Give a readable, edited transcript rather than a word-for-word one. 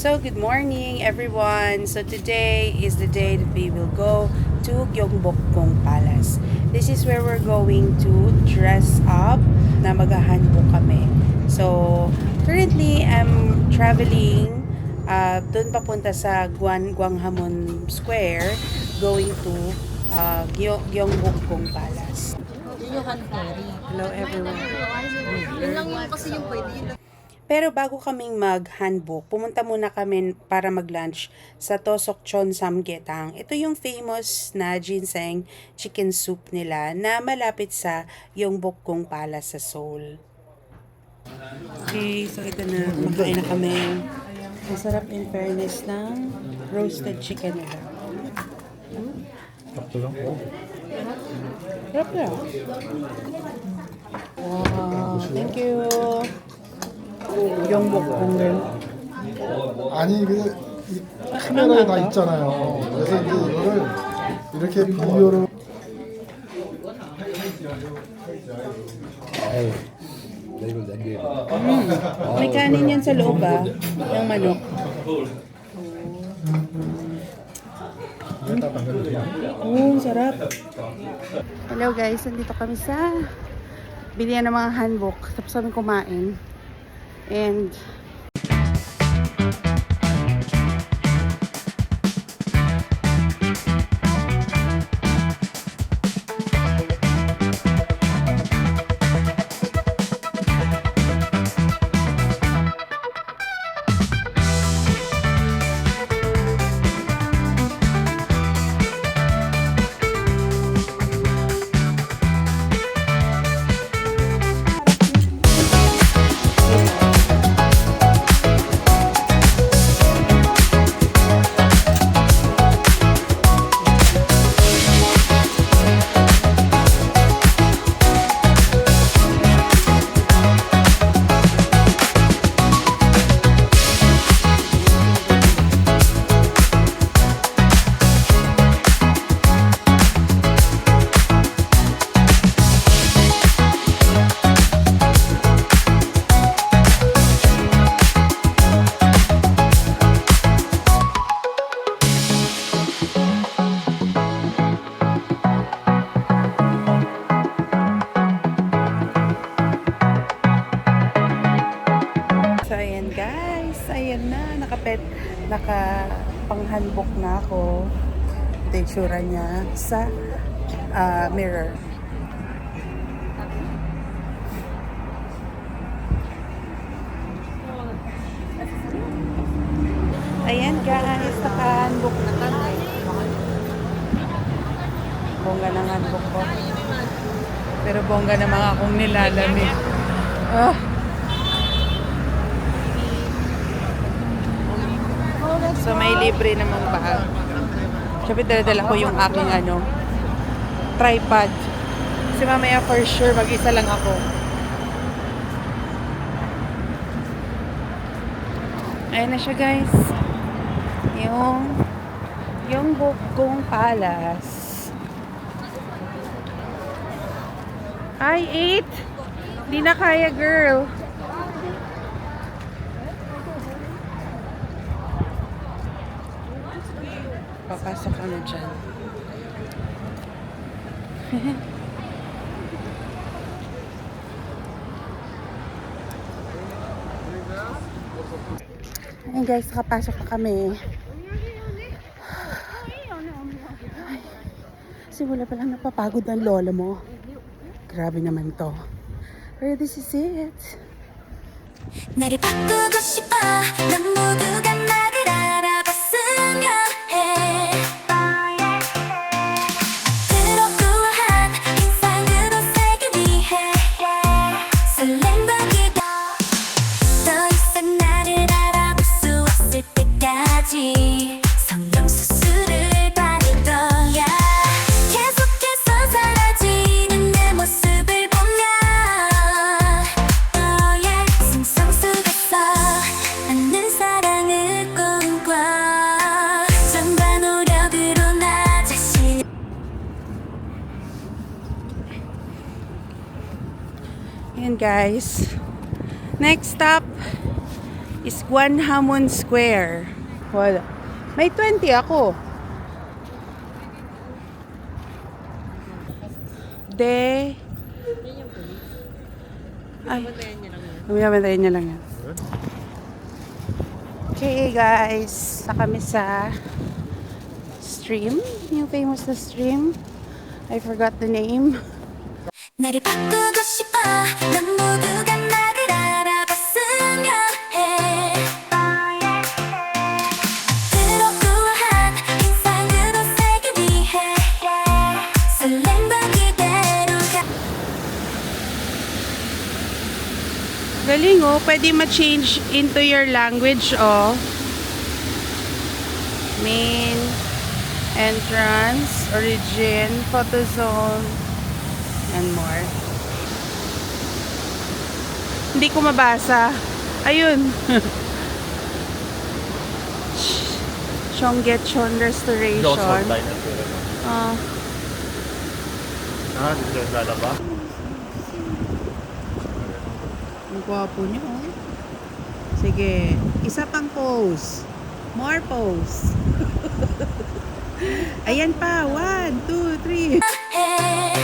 So, good morning everyone. So, today is the day that we will go to Gyeongbokgung Palace. This is where we're going to dress up na maghahanbok kami. So, currently I'm traveling dun papunta sa Gwanghwamun Square going to Gyeongbokgung Palace. Yun yung hand carry. Hello everyone. Yun lang yung kasi yung pwede. Yun lang. Pero bago kaming mag-handbook, pumunta muna kami para mag-lunch sa Tosokchon Samgyetang. Ito yung famous na ginseng chicken soup nila na malapit sa Gyeongbokgung Palace sa Seoul. Okay, so ito na, makain na kami. Masarap in fairness ng roasted chicken nila. Sakto lang po. Sarap na. Wow, thank you. Gyeongbokgung rin. 아니 근데 이 카메라에 다 있잖아요. 그래서 이제 이거를 이렇게 비디오로 아유, 나 이걸 남겨야 돼. May kanin yan sa loob yung manok. Sarap. Hello guys, nandito kami sa bilihan ng mga hanbok. Tapos kami kumain. And nakapanghanbok na ako. Ito yung tsura niya sa mirror. Ayan guys, nakahanbok na kami. Bongga ng hanbok ko. Pero bongga na mga akong nilalamig. So may libre namang bag. Siyempre dala ko yung aking tripod. Kasi mamaya for sure mag-isa lang ako. Ayan na siya guys. Yung Gyeongbokgung Palace. Hi 8! Di na kaya girl. Papasok kami dyan. Ayun guys, nakapasok na kami. Simula pa lang napapagod ang lola mo. Grabe naman to. Pero this is it. 나를 바꾸고 싶어 넌 모두가 나를 알아봤으면 해 그렇고한 인상으로 살기 위해 설렘과 기대 더 이상 나를 알아볼 수 없을 때까지 성형수술을 받을 거야 계속해서 사라지는 내 모습을 보면 상상 속에서 않는 사랑을 꿈꿔 정과 노력으로 나 자신 Ayan guys. Next stop, is Guanhamon Square. Wala. May 20 ako. Ay. Binabantayan niya lang yan. Okay guys, na kami sa stream. Yung famous na stream. I forgot the name. 나를 바꾸고 싶어 넌 모두가 나를 알아봤으면 해 그렇고한 인상으로 살기 위해 설렘과 그대로가 Galing oh, pwede ma-change into your language oh. Main, entrance, origin, photo zone, and more. Hindi ko mabasa. Ayun. Cheonggyecheon Restoration. Ah, dito yung lalaba. ang gwapo niyo oh. Sige, isa pang pose. More pose. Ayan pa, 1, 2, 3. 해